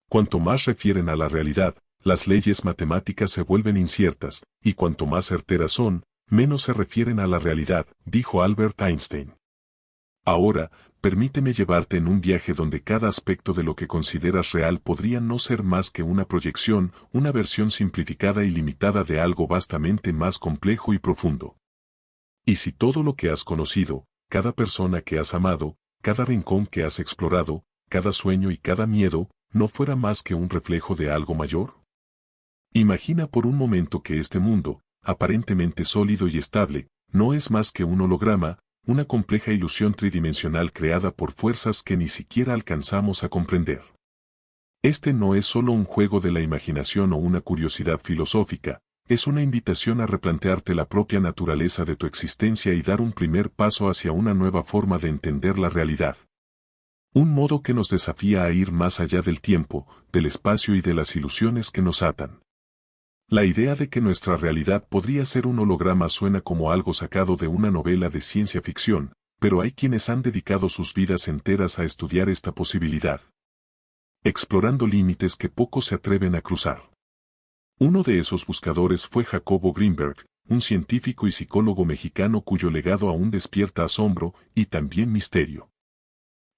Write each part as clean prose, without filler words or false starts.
Cuanto más refieren a la realidad, las leyes matemáticas se vuelven inciertas, y cuanto más certeras son, menos se refieren a la realidad, dijo Albert Einstein. Ahora, permíteme llevarte en un viaje donde cada aspecto de lo que consideras real podría no ser más que una proyección, una versión simplificada y limitada de algo vastamente más complejo y profundo. Y si todo lo que has conocido, cada persona que has amado, cada rincón que has explorado, cada sueño y cada miedo, no fuera más que un reflejo de algo mayor? Imagina por un momento que este mundo, aparentemente sólido y estable, no es más que un holograma, una compleja ilusión tridimensional creada por fuerzas que ni siquiera alcanzamos a comprender. Este no es solo un juego de la imaginación o una curiosidad filosófica, es una invitación a replantearte la propia naturaleza de tu existencia y dar un primer paso hacia una nueva forma de entender la realidad. Un modo que nos desafía a ir más allá del tiempo, del espacio y de las ilusiones que nos atan. La idea de que nuestra realidad podría ser un holograma suena como algo sacado de una novela de ciencia ficción, pero hay quienes han dedicado sus vidas enteras a estudiar esta posibilidad, explorando límites que pocos se atreven a cruzar. Uno de esos buscadores fue Jacobo Greenberg, un científico y psicólogo mexicano cuyo legado aún despierta asombro y también misterio.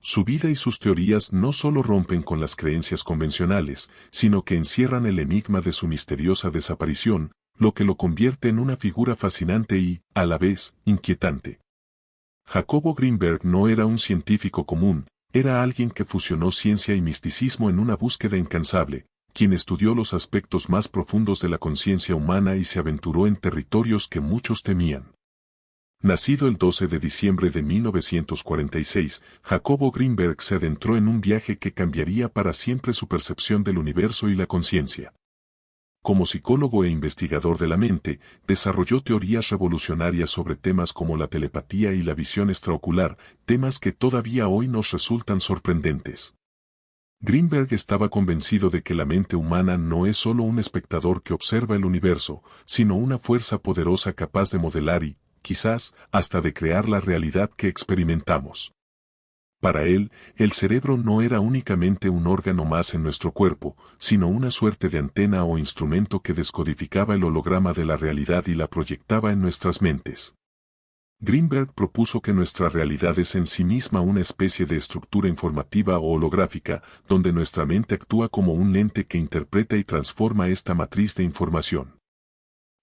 Su vida y sus teorías no solo rompen con las creencias convencionales, sino que encierran el enigma de su misteriosa desaparición, lo que lo convierte en una figura fascinante y, a la vez, inquietante. Jacobo Greenberg no era un científico común, era alguien que fusionó ciencia y misticismo en una búsqueda incansable, quien estudió los aspectos más profundos de la conciencia humana y se aventuró en territorios que muchos temían. Nacido el 12 de diciembre de 1946, Jacobo Greenberg se adentró en un viaje que cambiaría para siempre su percepción del universo y la conciencia. Como psicólogo e investigador de la mente, desarrolló teorías revolucionarias sobre temas como la telepatía y la visión extraocular, temas que todavía hoy nos resultan sorprendentes. Greenberg estaba convencido de que la mente humana no es solo un espectador que observa el universo, sino una fuerza poderosa capaz de modelar y, quizás, hasta de crear la realidad que experimentamos. Para él, el cerebro no era únicamente un órgano más en nuestro cuerpo, sino una suerte de antena o instrumento que descodificaba el holograma de la realidad y la proyectaba en nuestras mentes. Greenberg propuso que nuestra realidad es en sí misma una especie de estructura informativa o holográfica, donde nuestra mente actúa como un lente que interpreta y transforma esta matriz de información.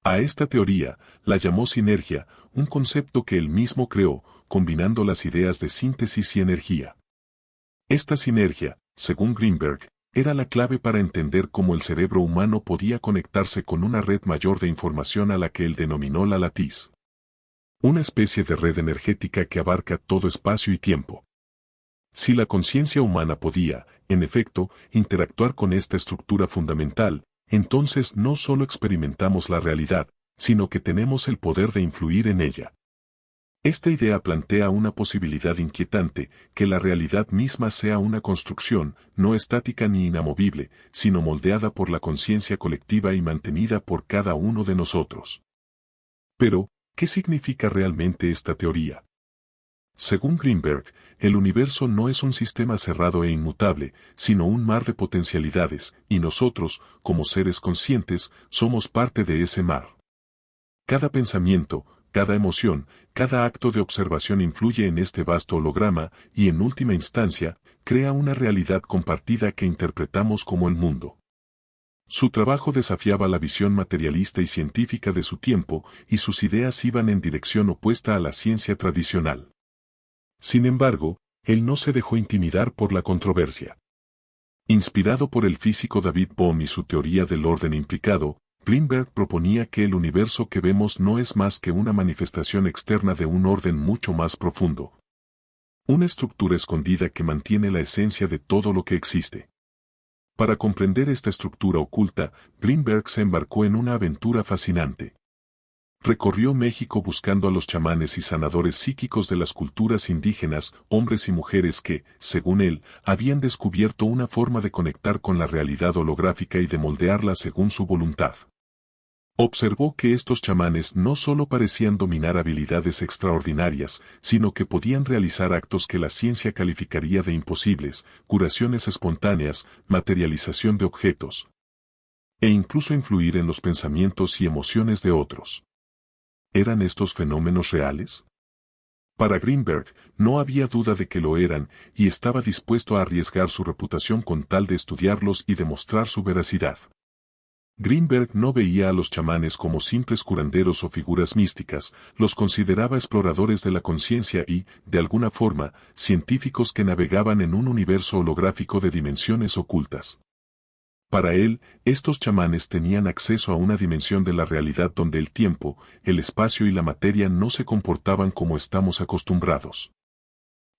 A esta teoría la llamó sinergia, un concepto que él mismo creó, combinando las ideas de síntesis y energía. Esta sinergia, según Greenberg, era la clave para entender cómo el cerebro humano podía conectarse con una red mayor de información a la que él denominó la latiz. Una especie de red energética que abarca todo espacio y tiempo. Si la conciencia humana podía, en efecto, interactuar con esta estructura fundamental, entonces no solo experimentamos la realidad, sino que tenemos el poder de influir en ella. Esta idea plantea una posibilidad inquietante, que la realidad misma sea una construcción, no estática ni inamovible, sino moldeada por la conciencia colectiva y mantenida por cada uno de nosotros. Pero, ¿qué significa realmente esta teoría? Según Greenberg, el universo no es un sistema cerrado e inmutable, sino un mar de potencialidades, y nosotros, como seres conscientes, somos parte de ese mar. Cada pensamiento, cada emoción, cada acto de observación influye en este vasto holograma y en última instancia, crea una realidad compartida que interpretamos como el mundo. Su trabajo desafiaba la visión materialista y científica de su tiempo, y sus ideas iban en dirección opuesta a la ciencia tradicional. Sin embargo, él no se dejó intimidar por la controversia. Inspirado por el físico David Bohm y su teoría del orden implicado, Greenberg proponía que el universo que vemos no es más que una manifestación externa de un orden mucho más profundo. Una estructura escondida que mantiene la esencia de todo lo que existe. Para comprender esta estructura oculta, Greenberg se embarcó en una aventura fascinante. Recorrió México buscando a los chamanes y sanadores psíquicos de las culturas indígenas, hombres y mujeres que, según él, habían descubierto una forma de conectar con la realidad holográfica y de moldearla según su voluntad. Observó que estos chamanes no solo parecían dominar habilidades extraordinarias, sino que podían realizar actos que la ciencia calificaría de imposibles, curaciones espontáneas, materialización de objetos, e incluso influir en los pensamientos y emociones de otros. ¿Eran estos fenómenos reales? Para Greenberg, no había duda de que lo eran, y estaba dispuesto a arriesgar su reputación con tal de estudiarlos y demostrar su veracidad. Greenberg no veía a los chamanes como simples curanderos o figuras místicas, los consideraba exploradores de la conciencia y, de alguna forma, científicos que navegaban en un universo holográfico de dimensiones ocultas. Para él, estos chamanes tenían acceso a una dimensión de la realidad donde el tiempo, el espacio y la materia no se comportaban como estamos acostumbrados.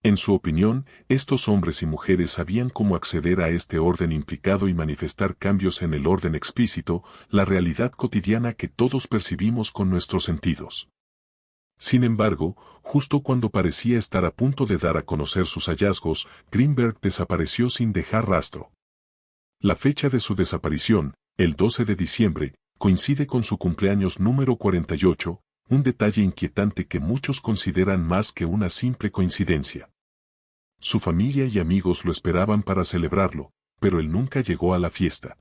En su opinión, estos hombres y mujeres sabían cómo acceder a este orden implicado y manifestar cambios en el orden explícito, la realidad cotidiana que todos percibimos con nuestros sentidos. Sin embargo, justo cuando parecía estar a punto de dar a conocer sus hallazgos, Greenberg desapareció sin dejar rastro. La fecha de su desaparición, el 12 de diciembre, coincide con su cumpleaños número 48, un detalle inquietante que muchos consideran más que una simple coincidencia. Su familia y amigos lo esperaban para celebrarlo, pero él nunca llegó a la fiesta.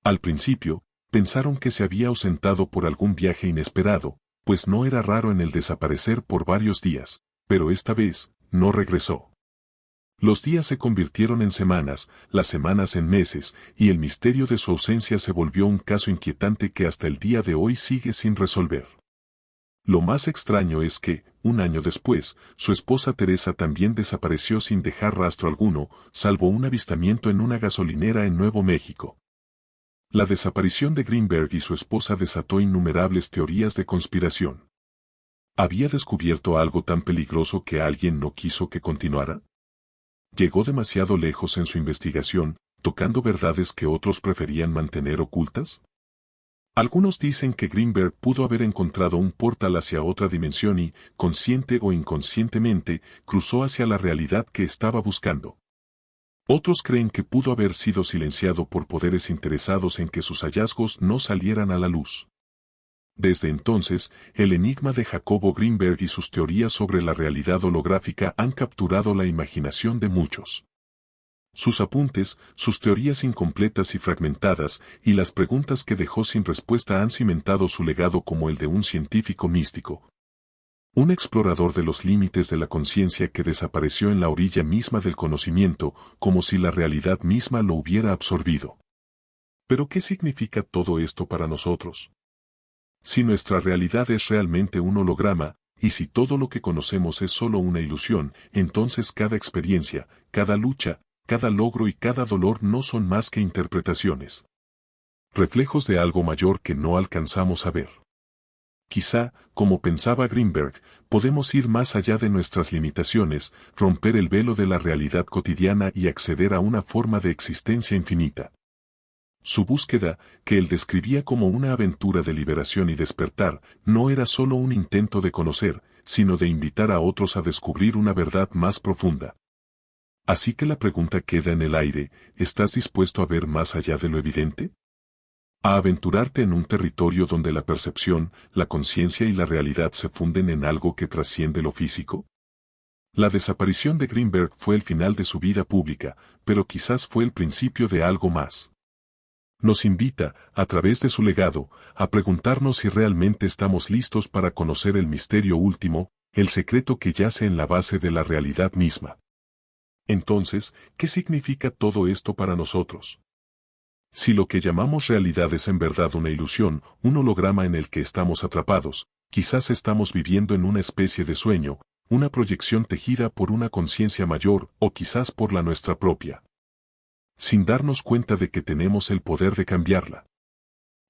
Al principio, pensaron que se había ausentado por algún viaje inesperado, pues no era raro en él desaparecer por varios días, pero esta vez, no regresó. Los días se convirtieron en semanas, las semanas en meses, y el misterio de su ausencia se volvió un caso inquietante que hasta el día de hoy sigue sin resolver. Lo más extraño es que, un año después, su esposa Teresa también desapareció sin dejar rastro alguno, salvo un avistamiento en una gasolinera en Nuevo México. La desaparición de Greenberg y su esposa desató innumerables teorías de conspiración. ¿Había descubierto algo tan peligroso que alguien no quiso que continuara? ¿Llegó demasiado lejos en su investigación, tocando verdades que otros preferían mantener ocultas? Algunos dicen que Greenberg pudo haber encontrado un portal hacia otra dimensión y, consciente o inconscientemente, cruzó hacia la realidad que estaba buscando. Otros creen que pudo haber sido silenciado por poderes interesados en que sus hallazgos no salieran a la luz. Desde entonces, el enigma de Jacobo Greenberg y sus teorías sobre la realidad holográfica han capturado la imaginación de muchos. Sus apuntes, sus teorías incompletas y fragmentadas, y las preguntas que dejó sin respuesta han cimentado su legado como el de un científico místico. Un explorador de los límites de la conciencia que desapareció en la orilla misma del conocimiento, como si la realidad misma lo hubiera absorbido. ¿Pero qué significa todo esto para nosotros? Si nuestra realidad es realmente un holograma, y si todo lo que conocemos es solo una ilusión, entonces cada experiencia, cada lucha, cada logro y cada dolor no son más que interpretaciones. Reflejos de algo mayor que no alcanzamos a ver. Quizá, como pensaba Greenberg, podemos ir más allá de nuestras limitaciones, romper el velo de la realidad cotidiana y acceder a una forma de existencia infinita. Su búsqueda, que él describía como una aventura de liberación y despertar, no era solo un intento de conocer, sino de invitar a otros a descubrir una verdad más profunda. Así que la pregunta queda en el aire, ¿estás dispuesto a ver más allá de lo evidente? ¿A aventurarte en un territorio donde la percepción, la conciencia y la realidad se funden en algo que trasciende lo físico? La desaparición de Greenberg fue el final de su vida pública, pero quizás fue el principio de algo más. Nos invita, a través de su legado, a preguntarnos si realmente estamos listos para conocer el misterio último, el secreto que yace en la base de la realidad misma. Entonces, ¿qué significa todo esto para nosotros? Si lo que llamamos realidad es en verdad una ilusión, un holograma en el que estamos atrapados, quizás estamos viviendo en una especie de sueño, una proyección tejida por una conciencia mayor o quizás por la nuestra propia. Sin darnos cuenta de que tenemos el poder de cambiarla.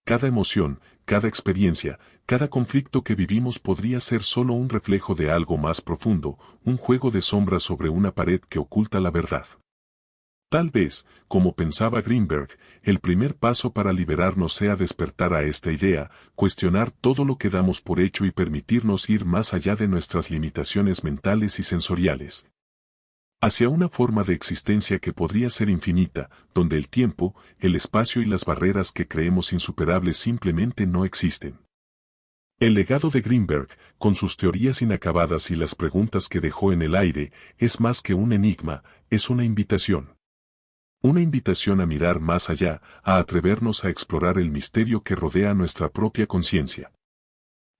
Cada emoción, cada experiencia, cada conflicto que vivimos podría ser solo un reflejo de algo más profundo, un juego de sombras sobre una pared que oculta la verdad. Tal vez, como pensaba Greenberg, el primer paso para liberarnos sea despertar a esta idea, cuestionar todo lo que damos por hecho y permitirnos ir más allá de nuestras limitaciones mentales y sensoriales. hacia una forma de existencia que podría ser infinita, donde el tiempo, el espacio y las barreras que creemos insuperables simplemente no existen. El legado de Greenberg, con sus teorías inacabadas y las preguntas que dejó en el aire, es más que un enigma, es una invitación. Una invitación a mirar más allá, a atrevernos a explorar el misterio que rodea nuestra propia conciencia.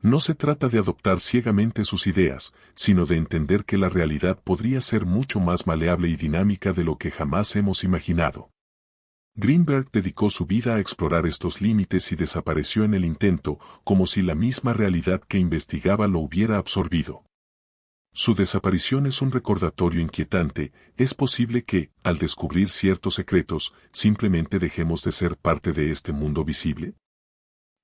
No se trata de adoptar ciegamente sus ideas, sino de entender que la realidad podría ser mucho más maleable y dinámica de lo que jamás hemos imaginado. Greenberg dedicó su vida a explorar estos límites y desapareció en el intento, como si la misma realidad que investigaba lo hubiera absorbido. Su desaparición es un recordatorio inquietante. Es posible que, al descubrir ciertos secretos, simplemente dejemos de ser parte de este mundo visible.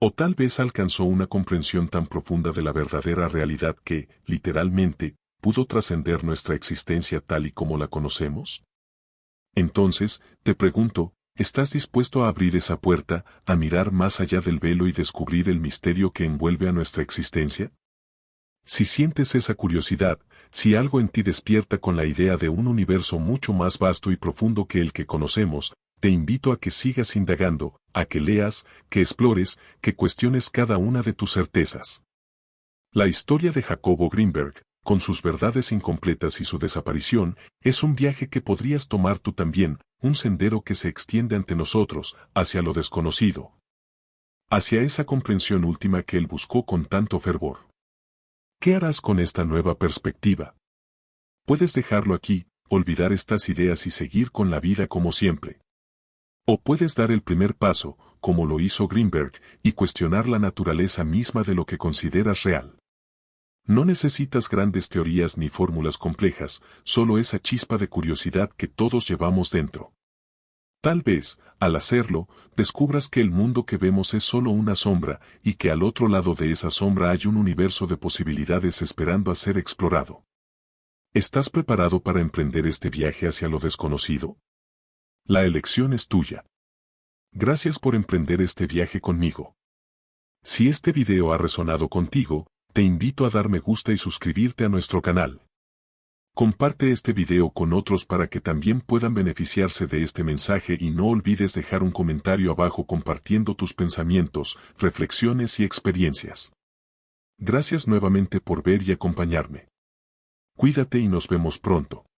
O tal vez alcanzó una comprensión tan profunda de la verdadera realidad que, literalmente, pudo trascender nuestra existencia tal y como la conocemos. Entonces, te pregunto, ¿estás dispuesto a abrir esa puerta, a mirar más allá del velo y descubrir el misterio que envuelve a nuestra existencia? Si sientes esa curiosidad, si algo en ti despierta con la idea de un universo mucho más vasto y profundo que el que conocemos, te invito a que sigas indagando, a que leas, que explores, que cuestiones cada una de tus certezas. La historia de Jacobo Greenberg, con sus verdades incompletas y su desaparición, es un viaje que podrías tomar tú también, un sendero que se extiende ante nosotros, hacia lo desconocido. Hacia esa comprensión última que él buscó con tanto fervor. ¿Qué harás con esta nueva perspectiva? Puedes dejarlo aquí, olvidar estas ideas y seguir con la vida como siempre. O puedes dar el primer paso, como lo hizo Greenberg, y cuestionar la naturaleza misma de lo que consideras real. No necesitas grandes teorías ni fórmulas complejas, solo esa chispa de curiosidad que todos llevamos dentro. Tal vez, al hacerlo, descubras que el mundo que vemos es solo una sombra, y que al otro lado de esa sombra hay un universo de posibilidades esperando a ser explorado. ¿Estás preparado para emprender este viaje hacia lo desconocido? La elección es tuya. Gracias por emprender este viaje conmigo. Si este video ha resonado contigo, te invito a dar me gusta y suscribirte a nuestro canal. Comparte este video con otros para que también puedan beneficiarse de este mensaje y no olvides dejar un comentario abajo compartiendo tus pensamientos, reflexiones y experiencias. Gracias nuevamente por ver y acompañarme. Cuídate y nos vemos pronto.